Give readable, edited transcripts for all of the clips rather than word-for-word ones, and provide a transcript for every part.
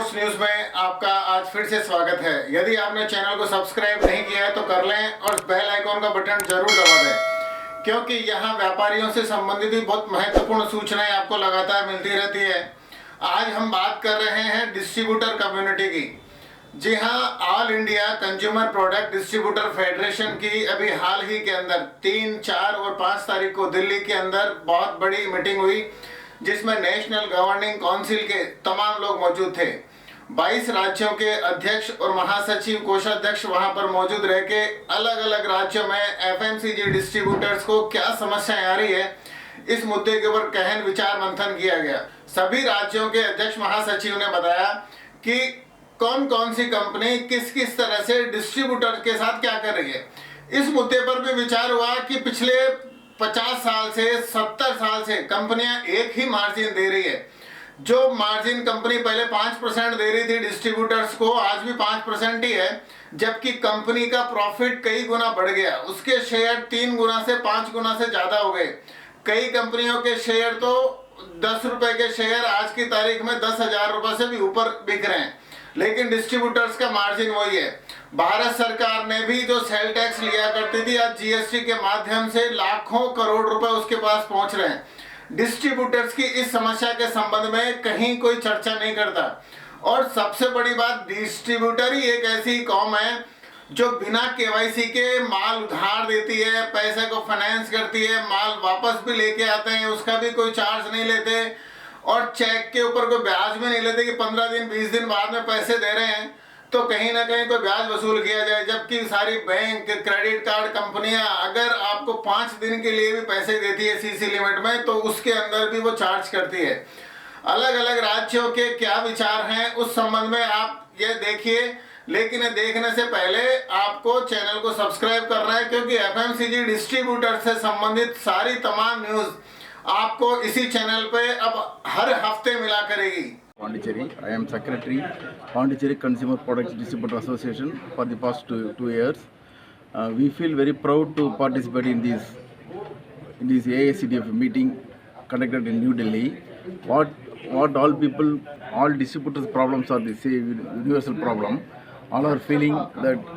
Sports news में आपका आज फिर से स्वागत है। यदि आपने चैनल को सब्सक्राइब नहीं किया है तो कर लें और बेल आइकॉन का बटन जरूर दबा दें, क्योंकि यहाँ व्यापारियों से संबंधित भी बहुत महत्वपूर्ण सूचनाएं आपको लगातार मिलती रहती है। आज हम बात कर रहे हैं डिस्ट्रीब्यूटर कम्युनिटी की। जी हाँ, all India consumer product distributor federation की अभी हाल ही के अंदर 3, 4 और 5 तारीख को दिल्ली के अंदर बहुत बड़ी मीटिंग हुई, जिसमें नेशनल गवर्निंग काउंसिल के तमाम लोग मौजूद थे। 22 राज्यों के अध्यक्ष और महासचिव कोषाध्यक्ष वहां पर मौजूद रह के अलग अलग राज्यों में एफएमसीजी डिस्ट्रीब्यूटर्स को क्या समस्याएं आ रही है, इस मुद्दे के ऊपर गहन विचार मंथन किया गया। सभी राज्यों के अध्यक्ष महासचिव ने बताया कि कौन कौन सी कंपनी किस किस तरह से डिस्ट्रीब्यूटर के साथ क्या कर रही है। इस मुद्दे पर भी विचार हुआ कि पिछले 50 साल से 70 साल से कंपनियां एक ही मार्जिन दे रही है। जो मार्जिन कंपनी पहले 5% दे रही थी डिस्ट्रीब्यूटर्स को, आज भी 5% ही है, जबकि कंपनी का प्रॉफिट कई गुना बढ़ गया। उसके शेयर 3 गुना से 5 गुना से ज्यादा हो गए। कई कंपनियों के शेयर तो 10 रुपए के शेयर आज की तारीख में 10,000 रुपए से भी ऊपर बिक रहे हैं, लेकिन डिस्ट्रीब्यूटर्स का मार्जिन वही है। भारत सरकार ने भी जो सेल टैक्स लिया करती थी, आज जीएसटी के माध्यम से लाखों करोड़ रुपए उसके पास पहुंच रहे हैं। डिस्ट्रीब्यूटर्स की इस समस्या के संबंध में कहीं कोई चर्चा नहीं करता। और सबसे बड़ी बात, डिस्ट्रीब्यूटर ही एक ऐसी कौम है जो बिना केवाईसी के माल उधार देती है, पैसे को फाइनेंस करती है, माल वापस भी लेके आते हैं, उसका भी कोई चार्ज नहीं लेते, और चेक के ऊपर कोई ब्याज भी नहीं लेते कि 15 दिन 20 दिन बाद में पैसे दे रहे हैं तो कहीं ना कहीं कोई ब्याज वसूल किया जाए। जबकि सारी बैंक, क्रेडिट कार्ड कंपनियां अगर आपको 5 दिन के लिए भी पैसे देती है सीसी लिमिट में, तो उसके अंदर भी वो चार्ज करती है। अलग अलग राज्यों के क्या विचार हैं उस संबंध में आप ये देखिए, लेकिन देखने से पहले आपको चैनल को सब्सक्राइब करना है, क्योंकि एफएमसीजी डिस्ट्रीब्यूटर से संबंधित सारी तमाम न्यूज आपको इसी चैनल पे अब हर हफ्ते मिला करेगी। Pondicherry. I am Secretary, Pondicherry Consumer Products Distributor Association for the past two years. We feel very proud to participate in this AICDF meeting conducted in New Delhi. What all people, all distributors' problems are the same universal problem. All are feeling that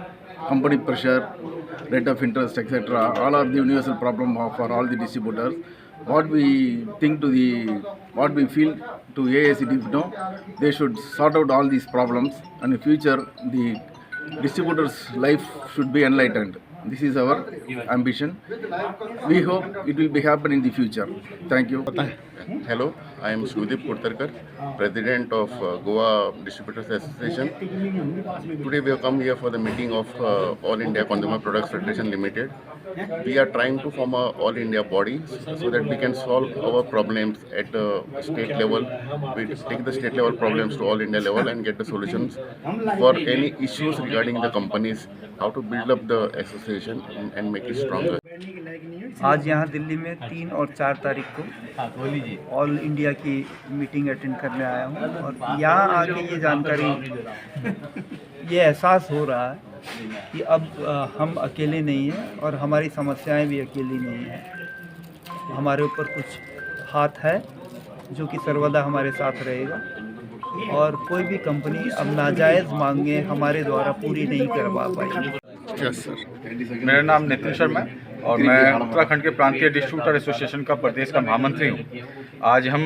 company pressure, rate of interest, etc. All are the universal problem for all the distributors. What we feel to AICDF now, they should sort out all these problems, and in future the distributors' life should be enlightened. This is our ambition. We hope it will be happen in the future. Thank you. Hello, I am Shudip Kurtarkar, President of Goa Distributors Association. Today we have come here for the meeting of All India Consumer Products Federation Limited. We are trying to form a All India body so that we can solve our problems at the state level. We take the state level problems to All India level and get the solutions for any issues regarding the companies, how to build up the association and make it stronger. आज यहाँ दिल्ली में 3 और 4 तारीख को all India की meeting attend करने आया हूँ, और यहाँ आके ये जानकारी, ये एहसास हो रहा है कि अब हम अकेले नहीं हैं और हमारी समस्याएं भी अकेली नहीं हैं। हमारे ऊपर कुछ हाथ है जो कि सर्वदा हमारे साथ रहेगा, और कोई भी कंपनी अब नाजायज़ मांगे हमारे द्वारा पूरी नहीं करवा पाएगी। मेरा नाम नितिन शर्मा है और मैं उत्तराखंड के प्रांतीय डिस्ट्रीब्यूटर एसोसिएशन का प्रदेश का महामंत्री हूँ। आज हम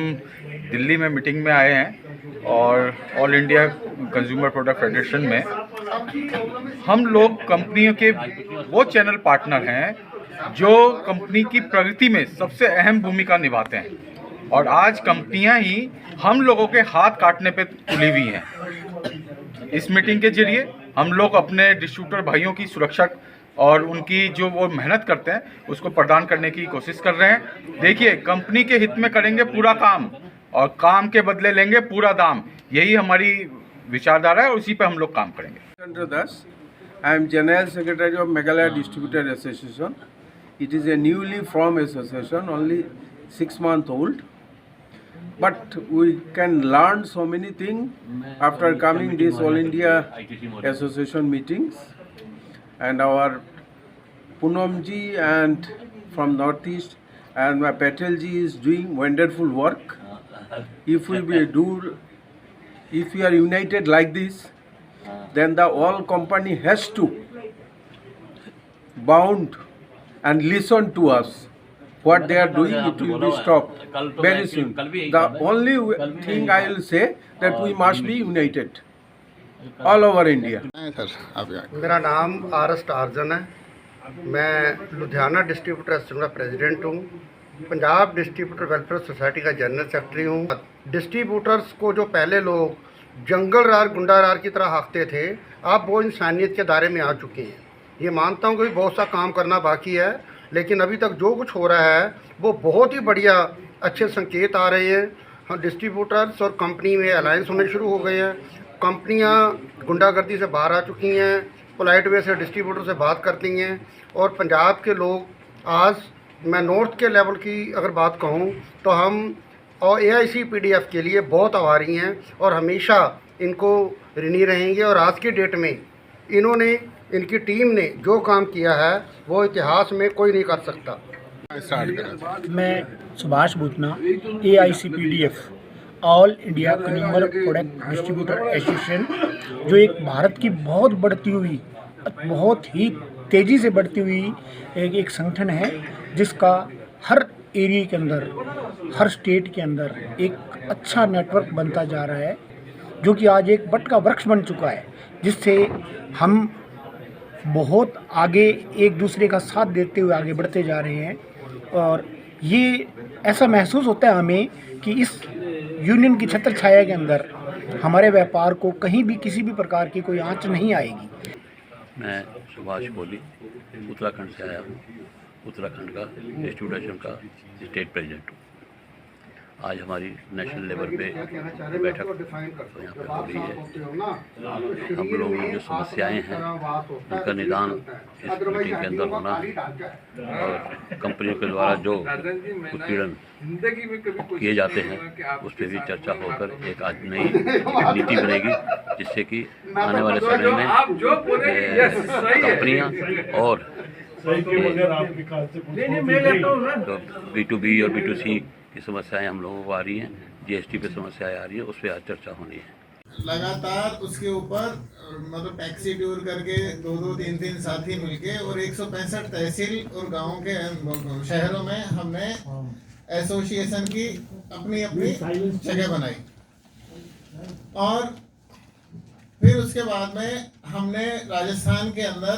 दिल्ली में मीटिंग में आए हैं और all India consumer product federation में हम लोग कंपनियों के वो चैनल पार्टनर हैं जो कंपनी की प्रगति में सबसे अहम भूमिका निभाते हैं, और आज कंपनियां ही हम लोगों के हाथ काटने पे तुली हुई हैं। इस मीटिंग के जरिए हम लोग अपने डिस्ट्रीब्यूटर भाइयों की सुरक्षा और उनकी जो वो मेहनत करते हैं उसको प्रदान करने की कोशिश कर रहे हैं। देखिए, कंपनी के हित में करेंगे पूरा काम और काम के बदले लेंगे पूरा दाम, यही हमारी विचारधारा है और उसी पे हम लोग काम करेंगे। Chandra Das. I am General Secretary of Meghalaya Distributor Association. It is a newly formed association, only 6 months old. But we can learn so many things after coming this All India Association meetings. And our Poonamji and from Northeast and my Patelji is doing wonderful work. If we do if we are united like this, then the all company has to bound and listen to us. What they are doing, it will be stopped very soon. The only thing I will say that we must be united all over India. Sir आप यहाँ मेरा नाम RS. Torsion है। मैं Ludhiana distributor association का president हूँ। Punjab distributor welfare society का general secretary हूँ। डिस्ट्रीब्यूटर्स को जो पहले लोग जंगल रार गुंडा रार की तरह हाँकते थे, अब वो इंसानियत के दायरे में आ चुके हैं। ये मानता हूँ कि बहुत सा काम करना बाकी है, लेकिन अभी तक जो कुछ हो रहा है वो बहुत ही बढ़िया अच्छे संकेत आ रहे हैं। हम डिस्ट्रीब्यूटर्स और कंपनी में अलायंस होने शुरू हो गए हैं। कंपनियां गुंडागर्दी से बाहर आ चुकी हैं, पोलाइट वे से डिस्ट्रीब्यूटर से बात करती हैं। और पंजाब के लोग आज, मैं नॉर्थ के लेवल की अगर बात कहूं तो हम और AICPDF के लिए बहुत आभारी हैं और हमेशा इनको ऋणी रहेंगे। और आज की डेट में इन्होंने, इनकी टीम ने जो काम किया है वो इतिहास में कोई नहीं कर सकता। स्टार्ट करें। मैं Subhash Bhutna, AICPDF all India consumer product distributor association, जो एक भारत की बहुत बढ़ती हुई, बहुत ही तेज़ी से बढ़ती हुई एक संगठन है, जिसका हर एरिया के अंदर, हर स्टेट के अंदर एक अच्छा नेटवर्क बनता जा रहा है, जो कि आज एक बट का वृक्ष बन चुका है, जिससे हम बहुत आगे एक दूसरे का साथ देते हुए आगे बढ़ते जा रहे हैं। और ये ऐसा महसूस होता है हमें कि इस यूनियन की छत्र छाया के अंदर हमारे व्यापार को कहीं भी किसी भी प्रकार की कोई आंच नहीं आएगी। मैं सुभाष कोहली उत्तराखंड से आया हूँ। उत्तराखंड का डिस्ट्रीब्यूशन का स्टेट प्रेसिडेंट हूँ। आज हमारी नेशनल लेवल पे बैठक तो यहाँ पर हो रही है। हम लोगों की जो समस्याएं हैं उनका निदान इस मीटिंग के अंदर होना है, और कंपनियों के द्वारा जो उत्पीड़न किए जाते हैं उस पर भी चर्चा होकर एक आज नई नीति बनेगी, जिससे कि आने वाले समय में कंपनियाँ और B2B और B2C की समस्याएं हम लोगों को आ रही हैं, GST पे समस्याएं आ रही हैं, उस पर आज चर्चा होनी है। लगातार उसके ऊपर मतलब टैक्सी टूर करके 2-2, 3-3 साथी मिलके और 165 तहसील और गांवों के शहरों में हमने एसोसिएशन की अपनी अपनी जगह बनाई। और फिर उसके बाद में हमने राजस्थान के अंदर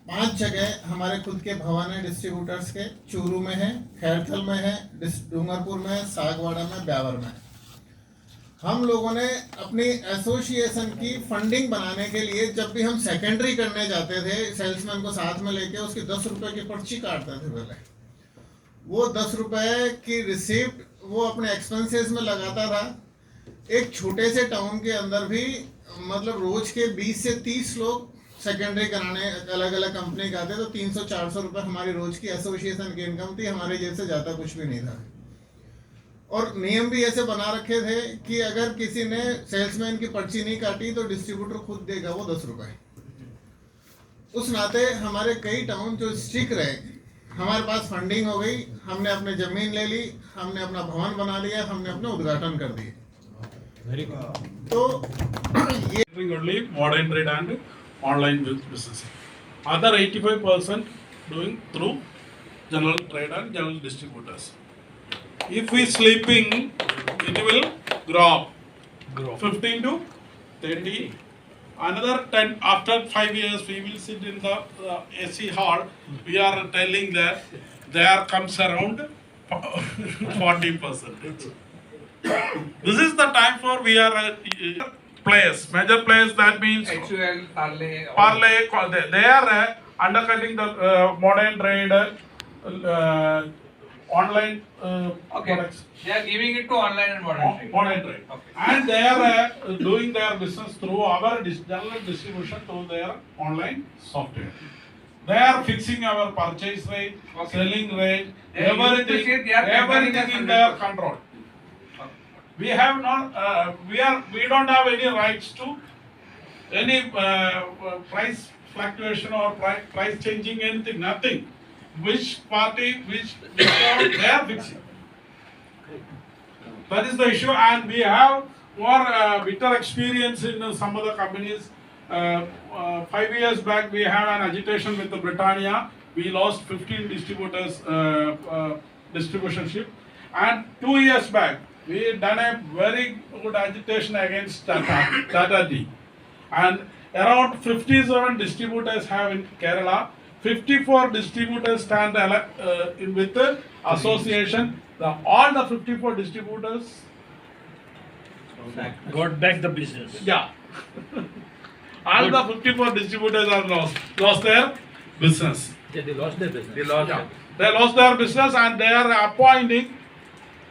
5 जगह हमारे खुद के भवन है डिस्ट्रीब्यूटर्स के। चूरू में है, खैरथल में है, डूंगरपुर में है, सागवाड़ा में, ब्यावर में। हम लोगों ने अपनी एसोसिएशन की फंडिंग बनाने के लिए जब भी हम सेकेंडरी करने जाते थे, सेल्समैन को साथ में लेके उसकी 10 रुपए की पर्ची काटते थे। पहले वो 10 रुपए की रिसिप्ट वो अपने एक्सपेंसेस में लगाता था। एक छोटे से टाउन के अंदर भी मतलब रोज के 20 से 30 लोग सेकेंडरी कराने अलग अलग कंपनी का आते, तो 300-400 रुपए हमारी रोज की एसोसिएशन की इनकम थी। हमारे जेब से ज़्यादा कुछ भी नहीं था। और नियम भी ऐसे बना रखे थे कि अगर किसी ने सेल्समैन की पर्ची नहीं काटी तो डिस्ट्रीब्यूटर खुद देगा वो 10 रुपए। उस नाते हमारे कई टाउन जो स्टिक रहे, हमारे पास फंडिंग हो गई, हमने अपने जमीन ले ली, हमने अपना भवन बना लिया, हमने अपने उद्घाटन कर दिए। तो ये only modern trade and online business. Other 85% doing through general trade and general distributors. If we sleeping, it will grow 15 to 30. Another 10 after 5 years, we will sit in the AC hall. We are telling that there comes around 40%. This is the time for we are players, major players. That means HUL, Parle. They are undercutting the modern trade, online products. They are giving it to online and modern trade. Modern trade. Okay. And they are doing their business through our general distribution through their online software. They are fixing our purchase rate, selling rate, everything in their control. We have not, we don't have any rights to any price fluctuation or price changing, anything, nothing. Which party, which they are fixing. That is the issue, and we have more bitter experience in some other companies. 5 years back, we have an agitation with the Britannia. We lost 15 distributors distributorship, and 2 years back, we done a very good agitation against Tata Tea, and around 57 distributors have in Kerala. 54 distributors stand with the association. All the 54 distributors got back the business. Yeah. All the 54 distributors are lost their business. Yeah, they lost their business. They lost their business, and they are appointing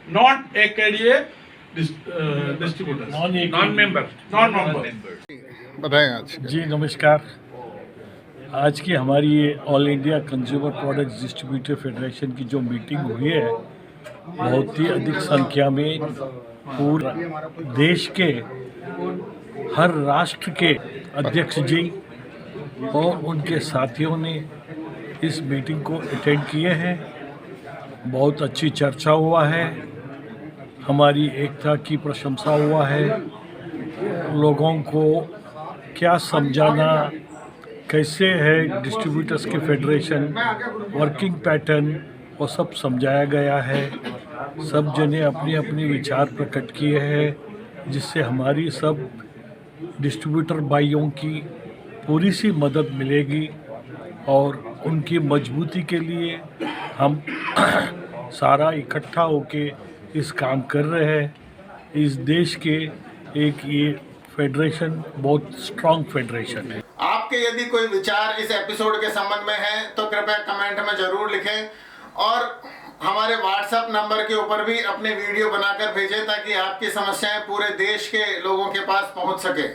non-AKDA distributors. Non-members. Non-members. बताएं आज जी नमस्कार। आज की हमारी ये all India consumer products distributor federation की जो meeting हुई है, बहुत ही अधिक संख्या में पूरे देश के हर राष्ट्र के अध्यक्ष जी और उनके साथियों ने इस मीटिंग को अटेंड किए हैं। बहुत अच्छी चर्चा हुआ है, हमारी एकता की प्रशंसा हुआ है, लोगों को क्या समझाना कैसे है डिस्ट्रीब्यूटर्स के फेडरेशन वर्किंग पैटर्न वो सब समझाया गया है। सब जने अपनी अपनी विचार प्रकट किए हैं, जिससे हमारी सब डिस्ट्रीब्यूटर भाइयों की पूरी सी मदद मिलेगी और उनकी मजबूती के लिए हम सारा इकट्ठा होके इस काम कर रहे हैं। इस देश के एक ये फेडरेशन बहुत स्ट्रॉन्ग फेडरेशन है। आपके यदि कोई विचार इस एपिसोड के संबंध में है तो कृपया कमेंट में जरूर लिखें और हमारे व्हाट्सएप नंबर के ऊपर भी अपने वीडियो बनाकर भेजें ताकि आपकी समस्याएं पूरे देश के लोगों के पास पहुंच सके।